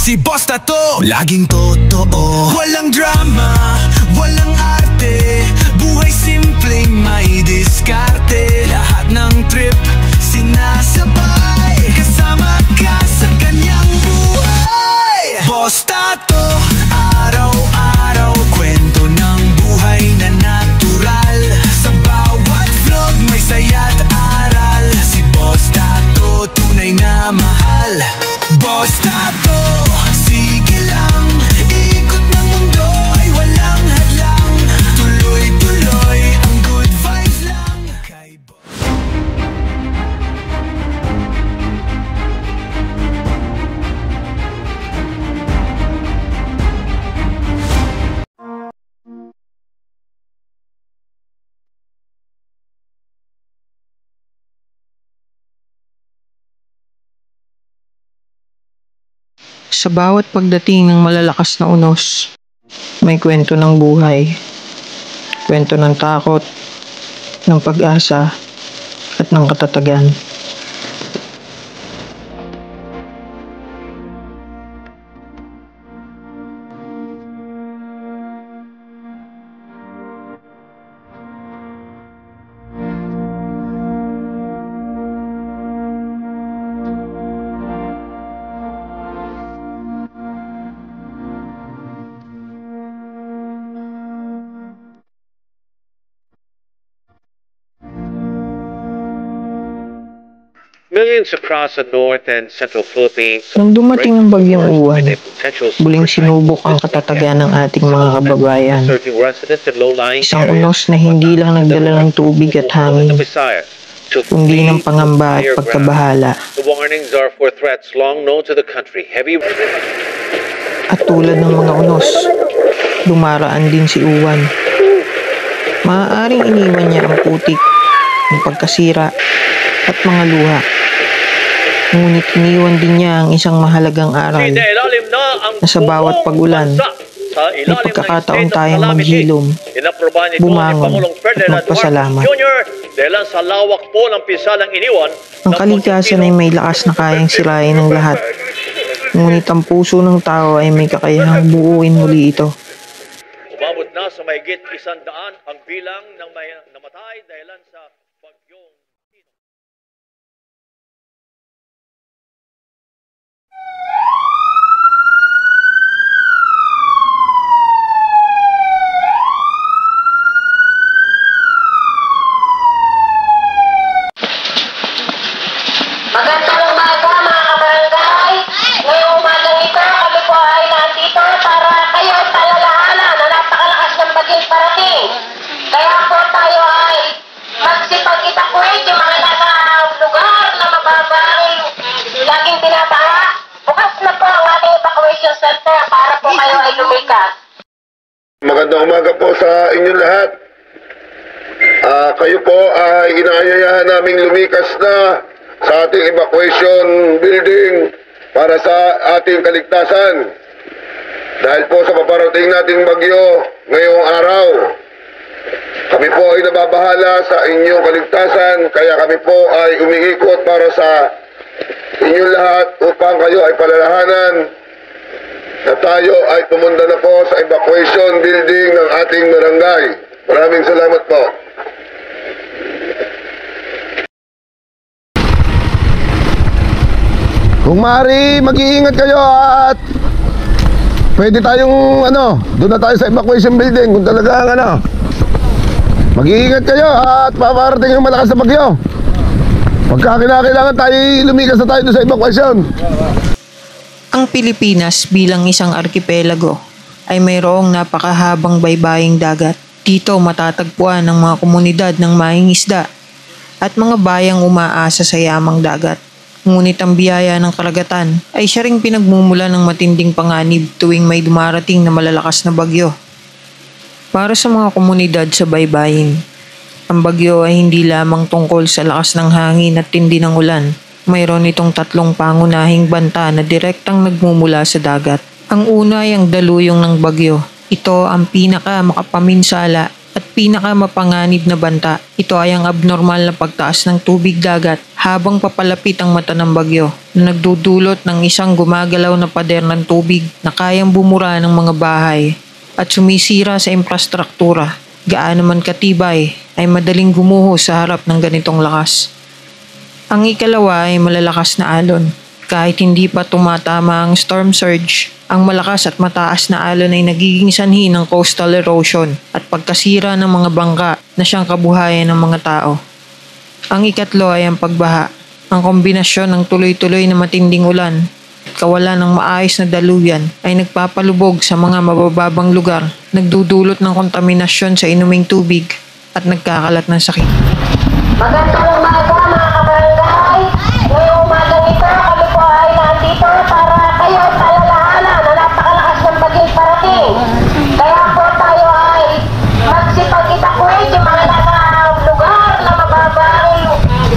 Si Boss Tato, laging totoo, walang drama, walang arte, buhay simpleng may diskarte. Lahat ng trip sinasabay, kasama ka sa kanyang buhay. Boss Tato, araw-araw kwento ng buhay na natural. Sa bawat vlog may saya't aral. Si Boss Tato, tunay na mahal. Boss Tato, sige lang, ikot ng mundo ay walang hadlang. Tuloy-tuloy ang good vibes lang kay Boss. Sa bawat pagdating ng malalakas na unos, may kwento ng buhay, kwento ng takot, ng pag-asa, at ng katatagan. Millions across the north and central Philippines. Nang dumating ang bagyong Uwan, muling sinubok ang katatagan ng ating mga kababayan. Isang unos na hindi lang nagdala ng tubig at hangin, kundi ng pangamba at pagkabahala. At tulad ng mga unos, dumaraan din si Uwan. Maaaring iniwan niya ang putik, ang pagkasira, at mga luha. Ngunit iniwan din niya ang isang mahalagang aral na sa bawat pag-ulan, may pagkakataon tayong maghilom, bumangon at magpasalamat. Ang kalikasan ay may lakas na kayang sirain ng lahat, ngunit ang puso ng tao ay may kakayahang buuin muli ito. Umabot na sa mahigit 100 ang bilang ng namatay dahilan sa bagyong. Magandang umaga mga kabarangay. Ngayong umagang ito, kami po ay nandito para kayo talalahanan na napakalakas ng bagyong parating. Kaya po tayo ay magsipag-itakwit yung mga nasa lugar na mababang laging binabaha. Bukas na po ang ating evacuation center para po kayo ay lumikas. Magandang umaga po sa inyo lahat. Kayo po ay inaanyayahan naming lumikas na sa ating evacuation building para sa ating kaligtasan. Dahil po sa paparating nating bagyo ngayong araw, kami po ay nababahala sa inyong kaligtasan, kaya kami po ay umiikot para sa inyong lahat upang kayo ay palalahanan na tayo ay pumunta na po sa evacuation building ng ating barangay. Maraming salamat po. Kung maaari, mag-iingat kayo at pwede tayong doon na tayo sa evacuation building kung talagang mag-iingat kayo at paparating yung malakas na bagyo. Pagka kinakailangan tayo, lumikas na tayo doon sa evacuation. Ang Pilipinas bilang isang arkipelago ay mayroong napakahabang baybaying dagat. Dito matatagpuan ang mga komunidad ng mangingisda at mga bayang umaasa sa yamang dagat. Ngunit ang biyaya ng karagatan ay siya ring pinagmumulan ng matinding panganib tuwing may dumarating na malalakas na bagyo. Para sa mga komunidad sa baybayin, ang bagyo ay hindi lamang tungkol sa lakas ng hangin at tindi ng ulan. Mayroon itong 3 pangunahing banta na direktang nagmumula sa dagat. Ang una ay ang daluyong ng bagyo. Ito ang pinaka makapaminsala at pinakamapanganib na banta, ito ay ang abnormal na pagtaas ng tubig dagat habang papalapit ang mata ng bagyo na nagdudulot ng isang gumagalaw na pader ng tubig na kayang bumura ng mga bahay at sumisira sa infrastruktura. Gaano man katibay ay madaling gumuho sa harap ng ganitong lakas. Ang ikalawa ay malalakas na alon. Kahit hindi pa tumatama ang storm surge, ang malakas at mataas na alon ay nagiging sanhi ng coastal erosion at pagkasira ng mga bangka na siyang kabuhayan ng mga tao. Ang ikatlo ay ang pagbaha. Ang kombinasyon ng tuloy-tuloy na matinding ulan at kawalan ng maayos na daluyan ay nagpapalubog sa mga mabababang lugar, nagdudulot ng kontaminasyon sa inuming tubig at nagkakalat ng sakit. Magandang umaga mga kabarangay. Ngayong umagang ito, kami po ay nandito para kayo talalahanan na napakalakas ng bagyong parating. Kaya po tayo ay magsipag-itakwid yung mga nasa lugar na mababang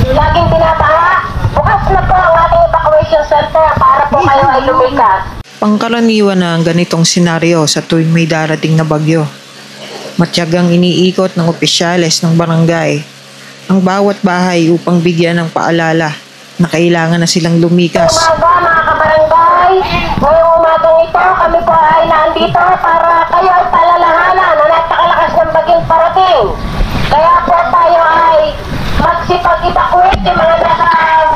laging tinabaha. Bukas na po ang ating evacuation center para po kayo ay lumikas. Pangkaraniwan na ang ganitong senaryo sa tuwing may darating na bagyo. Matyagang iniikot ng opisyales ng barangay ang bawat bahay upang bigyan ng paalala na kailangan na silang lumikas. Umaga mga kabarangay, ngayong umagang ito kami po ay nandito para kayo ay talalahanan na napakalakas ng bagyong parating. Kaya po tayo ay magsipag-itakwid yung mga nasa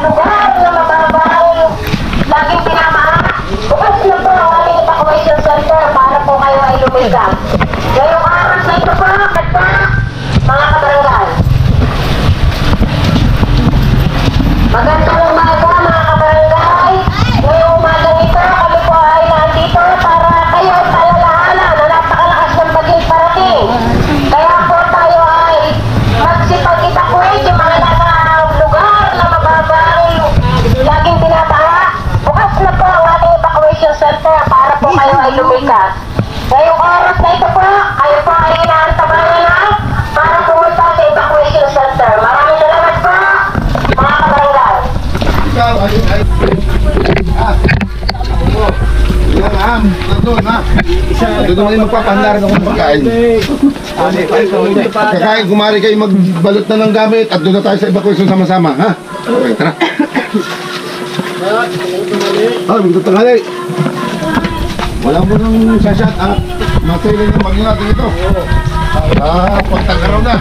lugar na mababang laging tinamaan. Bukas na po ang ating evacuation center para po kayo ay lumikas. Ngayong araw na ito po, mga kabarangay. Magandang umaga mga kabarangay. Ngayong umagang ito kami po ay nandito para kayo ay talalahanan na napakalakas ng bagyong parating. Kaya po tayo ay magsipag-itakwid yung mga nasa lugar na mababang laging tinabaha. Bukas na po ang ating evacuation center para po kayo ay lumikas. Ngayong oras na ito po, kayo po ay inaantabayan na para pumunta sa evacuation center. Maraming salamat po mga kabarangay. Doon naman yung magpapahandar ng pagkain. Kakain, kumari kayo magbalot na ng gamit at doon na tayo sa evacuation sama-sama, ha? Okay, tara. Magtatangali. Wala mo nang sashat at masailan yung bagyo natin ito. Pagtagaraw na.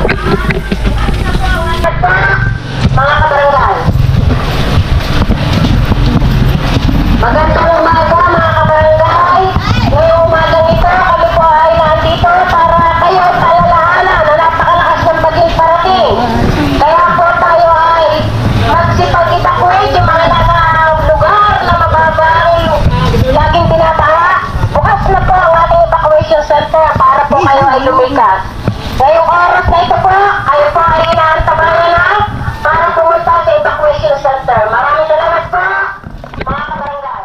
Mga kabarangay. Magandang umaga mga kabarangay. Ngayong umagang ito kami po ay nandito para kayo ay talalahanan na napakalakas ng bagyong parating. Kaya po tayo ay magsipag-itakwid yung mga nasa lugar na mababang laging tinabaha. Bukas na po ang ating evacuation center para po kayo ay lumikas. Ngayong oras na ito po, kayo po ay inaantabayan na para pumunta sa evacuation center. Maraming salamat po, mga kabarangay.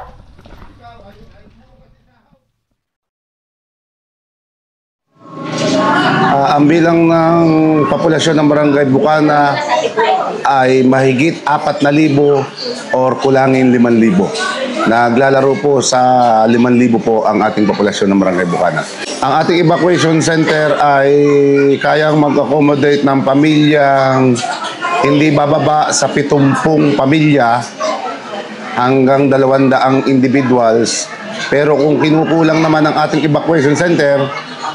Ang bilang ng populasyon ng Barangay Bukana ay mahigit 4,000 or kulangin 5,000. Naglalaro po sa 5,000 po ang ating populasyon ng Barangay Bukana. Ang ating evacuation center ay kayang mag-accommodate ng pamilyang hindi bababa sa 70 pamilya hanggang 200 individuals. Pero kung kinukulang naman ang ating evacuation center,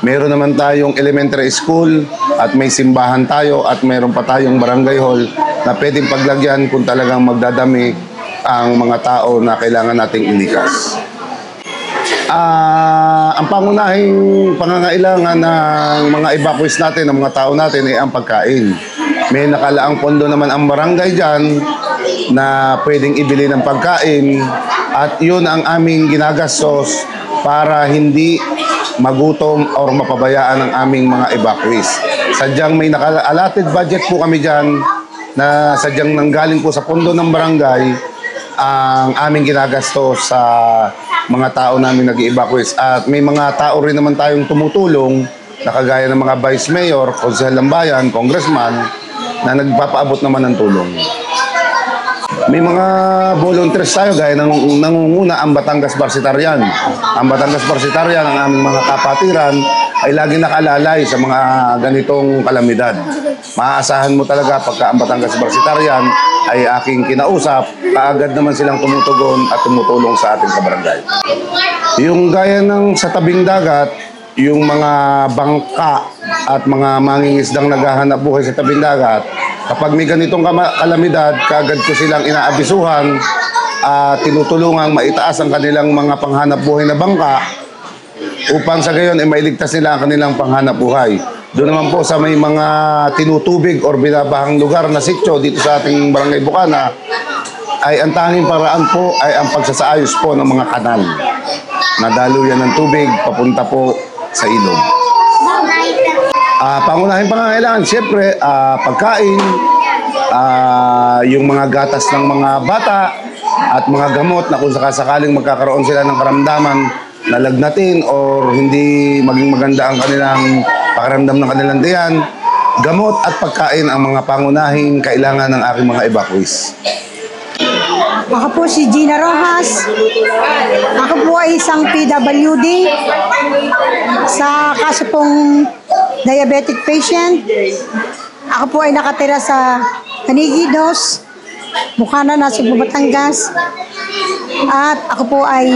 meron naman tayong elementary school at may simbahan tayo at meron pa tayong barangay hall na pwedeng paglagyan kung talagang magdadami ang mga tao na kailangan nating ilikas. Ang pangunahing pangangailangan ng mga evacuees natin, ng mga tao natin ay ang pagkain. May nakalaang pondo naman ang barangay dyan na pwedeng ibili ng pagkain at yun ang aming ginagastos para hindi magutom or mapabayaan ang aming mga evacuees. Sadyang may naka-allotted budget po kami dyan na sadyang nanggaling po sa pondo ng barangay ang aming ginagastos sa mga tao namin nag-evacuees. At may mga tao rin naman tayong tumutulong na kagaya ng mga vice mayor, konsehal ng bayan, congressman na nagpapaabot naman ng tulong. May mga volunteers tayo gaya ng nangunguna ang Batangas Barsitarian. Ang Batangas Barsitarian, ang aming mga kapatiran, ay lagi nakalalay sa mga ganitong kalamidad. Maaasahan mo talaga pagka ang Batangas Barsitarian ay aking kinausap, kaagad naman silang tumutugon at tumutulong sa ating kabarangay. Yung gaya ng sa tabing dagat, yung mga bangka at mga mangingisdang naghahanap buhay sa tabing dagat, kapag may ganitong kalamidad, kaagad ko silang inaabisuhan at tinutulungang maitaas ang kanilang mga panghanap buhay na bangka upang sa gayon ay mailigtas nila ang kanilang panghanap buhay. Doon naman po sa may mga tinutubig o binabahang lugar na sityo dito sa ating Barangay Bukana, ay ang tanging paraan po ay ang pagsasaayos po ng mga kanal na daluyan ng tubig papunta po sa ilog. Pangunahing pangangailangan, siyempre, pagkain, yung mga gatas ng mga bata at mga gamot na kung sakasakaling magkakaroon sila ng karamdaman na lagnatin o hindi maging maganda ang kanilang pakiramdam ng kanilang tiyan, gamot at pagkain ang mga pangunahing kailangan ng aking mga evacuees. Ako po si Gina Rojas. Ako po ay isang PWD sa kaso pong diabetic patient. Ako po ay nakatira sa Canigidos, Bukana, Cebu, Batangas. At ako po ay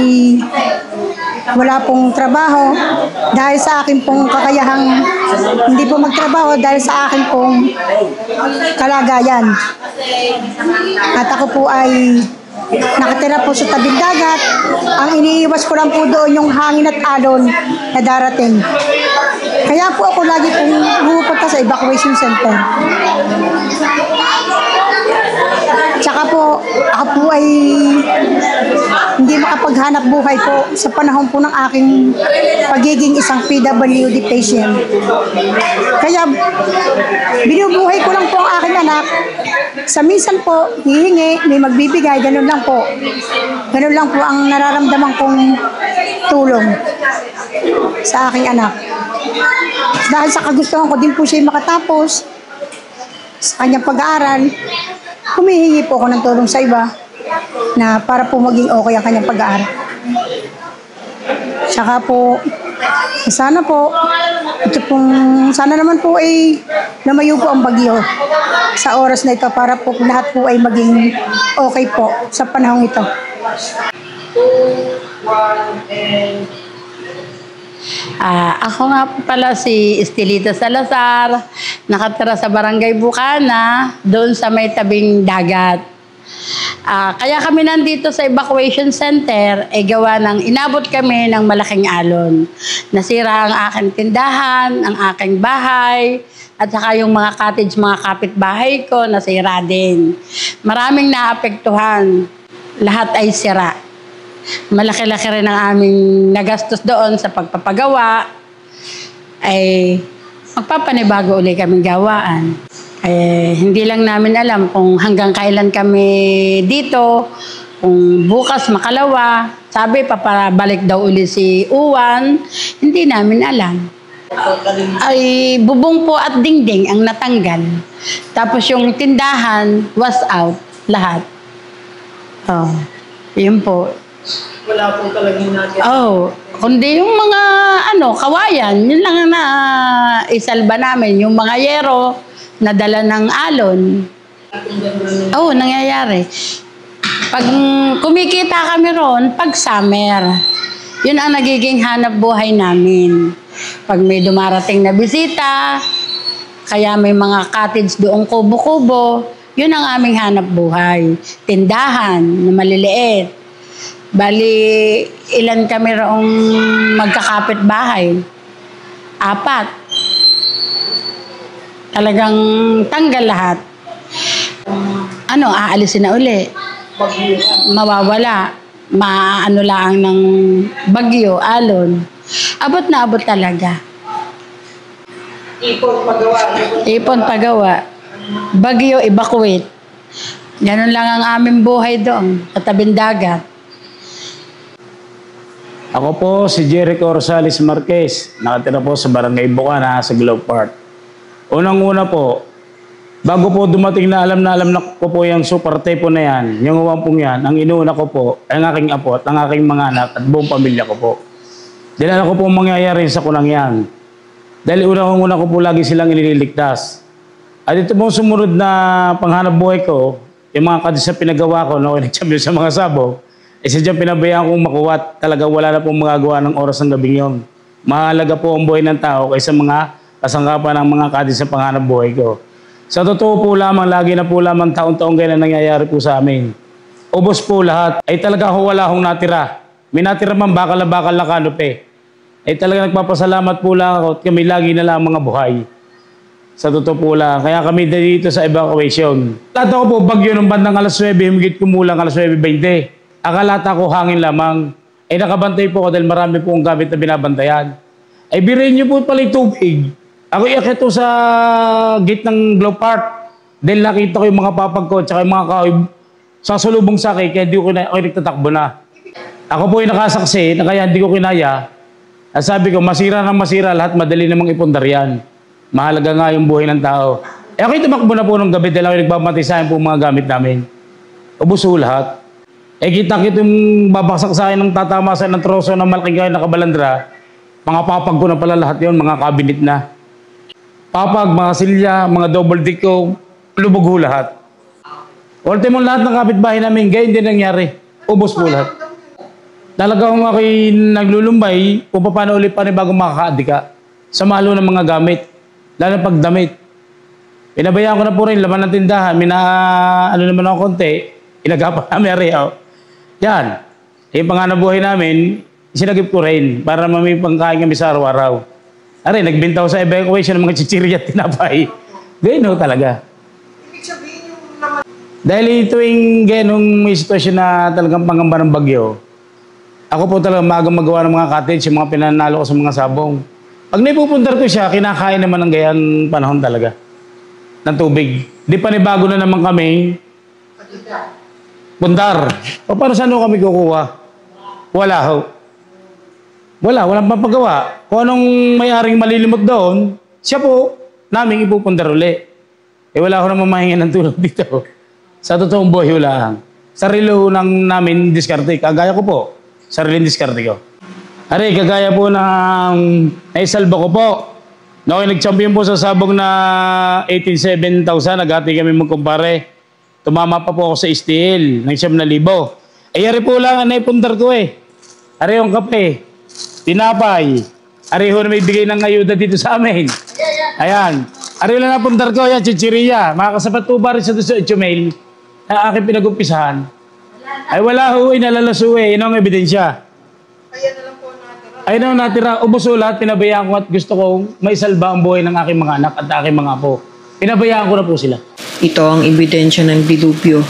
wala pong trabaho dahil sa akin pong kakayahang hindi po magtrabaho dahil sa akin pong kalagayan. At ako po ay nakatira po sa tabing dagat. Ang iniiwas ko lang po doon yung hangin at alon na darating. Kaya po ako lagi pong pupunta sa evacuation center. Tsaka po, ako po ay hindi makapaghanap buhay po sa panahon po ng aking pagiging isang PWD patient. Kaya binubuhay ko lang po ang aking anak. Sa minsan po, hihingi, may magbibigay, ganun lang po. Ganun lang po ang nararamdaman kong tulong sa aking anak. Dahil sa kagustuhan ko din po siya makatapos sa kanyang pag-aaral, humihingi po ako ng tulong sa iba na para po maging okay ang kanyang pag-aaral. Saka po, sana po, sana naman po ay lumayo po ang bagyo sa oras na ito para po lahat po ay maging okay po sa panahong ito. Ako nga po pala si Estelita Salazar, nakatira sa Barangay Bukana, doon sa may tabing dagat. Kaya kami nandito sa evacuation center, gawa ng inabot kami ng malaking alon. Nasira ang aking tindahan, ang aking bahay, at saka yung mga cottage, mga kapitbahay ko, nasira din. Maraming naapektuhan, lahat ay sira. Malaki-laki rin ang aming nagastos doon sa pagpapagawa, ay magpapanibago uli kaming gawaan. Hindi lang namin alam kung hanggang kailan kami dito, kung bukas makalawa, sabi papabalik daw uli si Uwan, hindi namin alam. Ay bubong po at dingding ang natanggal. Tapos yung tindahan was out, lahat. Yun po. Wala po talaga natin. Kundi yung mga kawayan, yun lang na isalba namin. Yung mga yero, nadala ng alon. Nangyayari. Pag kumikita kami ron, pag summer, yun ang nagiging hanap buhay namin. Pag may dumarating na bisita, kaya may mga cottage doong kubo-kubo, yun ang aming hanap buhay. Tindahan na maliliit. Bali, ilan kami roong magkakapit bahay? 4. Talagang tanggal lahat. Aalisin na uli. Mawawala. Maano lang ng bagyo, alon. Abot na abot talaga. Ipon pagawa. Bagyo, evacuate. Ganun lang ang aming buhay doon, sa tabing dagat. Ako po si Jericho Rosales Marquez, nakatira po sa Barangay Bukana sa Globe Park. Unang-una po, Bago po dumating na alam na ko po yung super typhoon na yan, yung uwampong yan, ang inuuna ko po ay ang aking apo at ang aking mga anak at buong pamilya ko po. Dahil alam ko po mangyayari sa kunang yan. Dahil una ko po lagi silang iniligtas. At ito pong sumunod na panghanap buhay ko, yung mga kadis na pinagawa ko na nag-champion sa mga sabog, eh sadyang pinabayaan kong makuha at talaga wala na pong magagawa ng oras ng gabing yun. Mahalaga po ang buhay ng tao kaysa mga kasangkapan ng mga kadis na panghanap buhay ko. Sa totoo po lamang, lagi na po lamang taon-taon ganyan na nangyayari po sa amin. Ubos po lahat. Ay talaga wala akong natira. May natira man bakal na kanupe. Ay talaga nagpapasalamat po lang ako at kami lagi na lang mga buhay. Sa totoo po lang. Kaya kami dito sa evacuation. Lahat ako po bagyo ng bandang alas 9, himigit kumulang alas 9:20. Akalata ko hangin lamang. Ay nakabantay po ako dahil marami po ang gamit na binabantayan. Ay birin niyo po pala yung tubig. Ako iakit to sa gate ng Globe Park. Dahil nakita ko yung mga papag ko at yung mga kahoy sa sulubong sa akin, kaya di ko nagtatakbo na. Ako po yung nakasaksi na kaya hindi ko kinaya. At sabi ko, masira na masira lahat, madali namang ipundar yan. Mahalaga nga yung buhay ng tao. Eh ako tumakbo na po ng gabi dahil ako nagbabatay sa akin po mga gamit namin. Ubus po lahat. Eh kita-kita yung babaksak sa akin ng tatama sa ng troso ng malaking kayo nakabalandra. Mga papag ko na pala lahat yun, mga kabinet na. Papag, mga silya, mga double dick ko, lubog ho lahat. Ultimo lahat ng kapitbahay namin, gayon din nangyari. Ubos po lahat. Talaga kung ako'y naglulumbay, kung paano ulit pa rin bago makakaadika sa malo ng mga gamit, lalo pagdamit. Pinabayaan ko na po rin, laman ng tindahan, ano naman ako konti, inagapan namin ariyaw. Yan, yung panganabuhay namin, sinagip ko rin para may pangkain kami sa araw-araw. Aray, nagbintaw sa evacuation ng mga chichirya at tinapay. Gano'n talaga. Dahil tuwing gano'ng may sitwasyon na talagang pangamba ng bagyo, ako po talaga maagang magawa ng mga cottage, yung mga pinanalo ko sa mga sabong. Pag naipupuntar ko siya, kinakain naman ng gayang panahon talaga. Ng tubig. Di panibago na naman kami. Pundar. O paano saan kami kukuha? Wala ho. Walang papagawa. Kung anong may-aring malilimot doon, siya po, naming ipupundar uli. Eh wala ko naman mahingan ng tulong dito. Sa totoong buhay lang. Sarili lang namin diskarte. Kagaya ko po. Sariling diskarte ko. Aray, kagaya po ng naisalba ko po. Noong nag-champion po sa sabog na 87,000, nag-ati kami magkumpare. Tumama pa po ako sa STL ng 7,000. Eh, yari po lang ang naipundar ko eh. Aray yung kape. Tinapay. Areho na may bigay ng ayuda dito sa amin. Ayan. Areho lang na pundar ko. Ayan, chichiriya. Makakasapat po ba rin sa 18 mail na aking pinag-umpisahan? Ay wala ho, inalalaso eh. Yun ang ebidensya. Ayan na lang po natira. Ayan na natira. Ubos lahat, pinabayaan ko at gusto kong maisalba ang buhay ng aking mga anak at aking mga apo. Pinabayaan ko na po sila. Ito ang ebidensya ng dilubyo.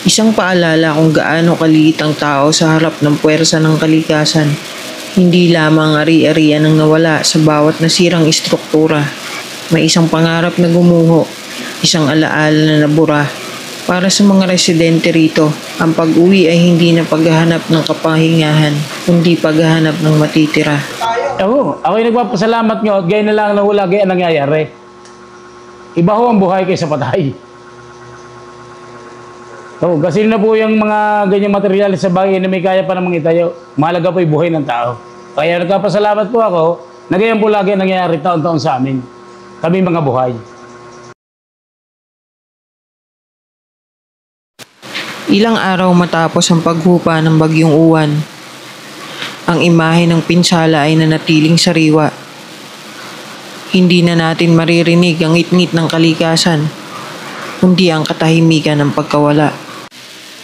Isang paalala kung gaano kaliit ang tao sa harap ng puwersa ng kalikasan. Hindi lamang ari-arian ang nawala sa bawat nasirang istruktura. May isang pangarap na gumuho, isang alaala na nabura. Para sa mga residente rito, ang pag-uwi ay hindi na paghahanap ng kapahingahan, kundi paghahanap ng matitira. Ako'y nagpapasalamat nyo at gaya na lang na wala gaya nangyayari. Iba ho ang buhay kaysa patay. Kasi na po yung mga ganyang material sa bagay na may kaya pa namang itayo. Mahalaga po yung buhay ng tao. Kaya nagpapasalamat po ako na ganyan po lagi nangyayari taon-taon sa amin. Kami mga buhay. Ilang araw matapos ang paghupa ng bagyong uwan, ang imahe ng pinsala ay nanatiling sariwa. Hindi na natin maririnig ang ngit-ngit ng kalikasan, kundi ang katahimikan ng pagkawala.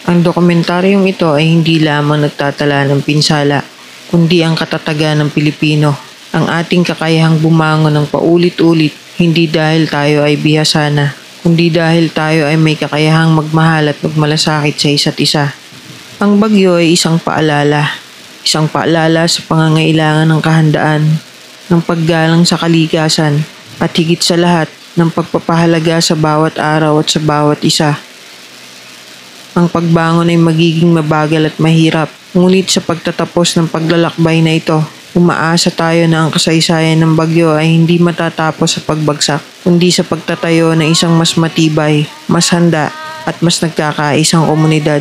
Ang dokumentaryong ito ay hindi lamang nagtatala ng pinsala, kundi ang katatagan ng Pilipino, ang ating kakayahang bumangon ng paulit-ulit, hindi dahil tayo ay bihasana, kundi dahil tayo ay may kakayahang magmahal at magmalasakit sa isa't isa. Ang bagyo ay isang paalala sa pangangailangan ng kahandaan, ng paggalang sa kalikasan, at higit sa lahat ng pagpapahalaga sa bawat araw at sa bawat isa. Ang pagbangon ay magiging mabagal at mahirap, ngunit sa pagtatapos ng paglalakbay na ito, Umaasa tayo na ang kasaysayan ng bagyo ay hindi matatapos sa pagbagsak, kundi sa pagtatayo ng isang mas matibay, mas handa at mas nagkakaisang komunidad.